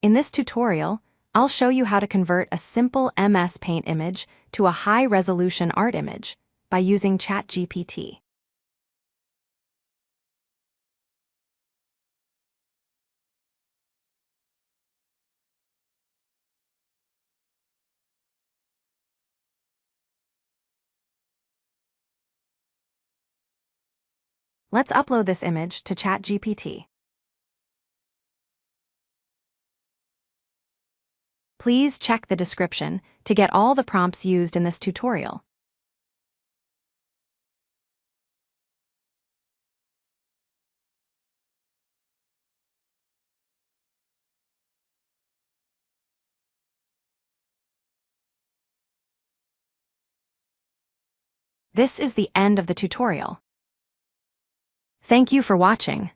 In this tutorial, I'll show you how to convert a simple MS Paint image to a high-resolution art image by using ChatGPT. Let's upload this image to ChatGPT. Please check the description to get all the prompts used in this tutorial. This is the end of the tutorial. Thank you for watching.